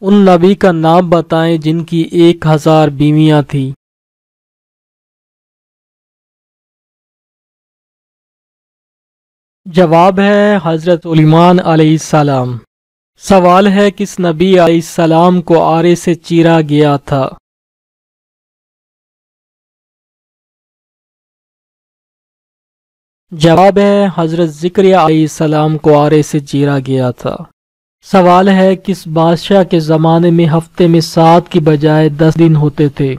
ان نبی کا نام بتائیں جن کی 1000 بیویاں تھیں۔ جواب ہے حضرت سلیمان علیہ السلام۔ سوال ہے کس نبی علیہ السلام کو آرے سے چیرا گیا تھا؟ جواب ہے حضرت زکریا علیہ السلام کو آرے سے چیرا گیا تھا۔ سوال ہے کس بادشاہ کے زمانے میں ہفتے میں 7 کی بجائے 10 دن ہوتے تھے؟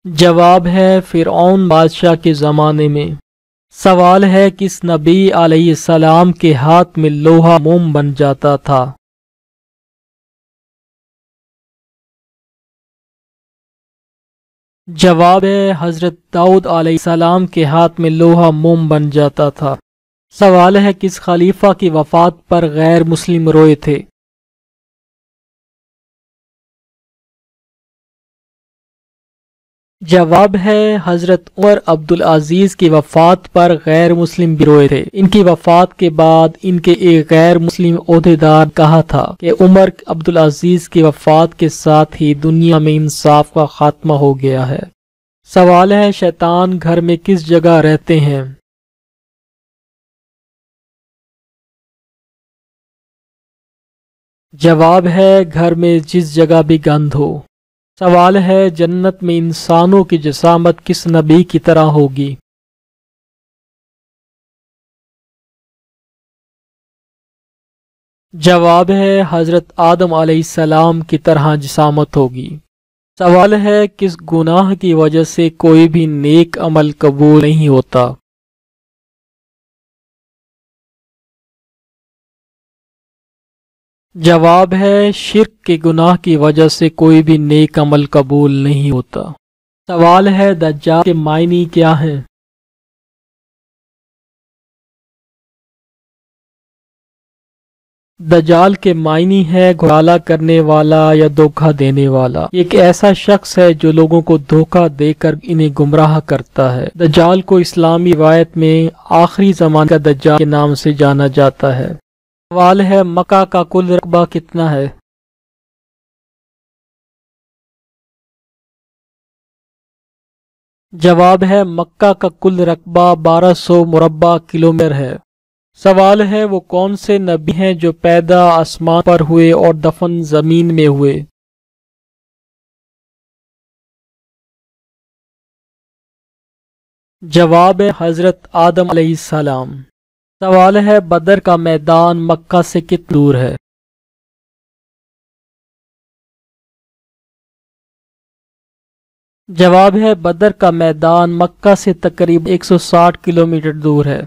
جواب ہے فرعون بادشاہ کے زمانے میں۔ سوال ہے کس نبی علیہ السلام کے ہاتھ میں لوہا موم بن جاتا تھا؟ جواب ہے حضرت داؤد علیہ السلام کے ہاتھ میں لوہا موم بن جاتا تھا۔ سوال ہے کس خلیفہ کی وفات پر غیر مسلم روئے تھے؟ جواب ہے حضرت عمر عبدالعزیز کی وفات پر غیر مسلم بھی روئے تھے۔ ان کی وفات کے بعد ان کے ایک غیر مسلم عہدیدار کہا تھا کہ عمر عبدالعزیز کی وفات کے ساتھ ہی دنیا میں انصاف کا خاتمہ ہو گیا ہے۔ سوال ہے شیطان گھر میں کس جگہ رہتے ہیں؟ جواب ہے گھر میں جس جگہ بھی گند ہو۔ سوال ہے جنت میں انسانوں کی جسامت کس نبی کی طرح ہوگی؟ جواب ہے حضرت آدم علیہ السلام کی طرح جسامت ہوگی۔ سوال ہے کس گناہ کی وجہ سے کوئی بھی نیک عمل قبول نہیں ہوتا؟ جواب ہے شرک کے گناہ کی وجہ سے کوئی بھی نیک عمل قبول نہیں ہوتا۔ سوال ہے دجال کے معنی کیا ہیں؟ دجال کے معنی ہے گھوٹالا کرنے والا یا دھوکہ دینے والا۔ ایک ایسا شخص ہے جو لوگوں کو دھوکہ دے کر انہیں گمراہ کرتا ہے۔ دجال کو اسلامی روایت میں آخری زمانے کا دجال کے نام سے جانا جاتا ہے۔ سوال ہے مکہ کا کل رقبہ کتنا ہے؟ جواب ہے مکہ کا کل رقبہ 1200 مربع کلومیٹر ہے۔ سوال ہے وہ کون سے نبی ہیں جو پیدا آسمان پر ہوئے اور دفن زمین میں ہوئے؟ جواب ہے حضرت آدم علیہ السلام۔ سوال ہے بدر کا میدان مکہ سے کتنا دور ہے؟ جواب ہے بدر کا میدان مکہ سے تقریباً 160 کلومیٹر دور ہے۔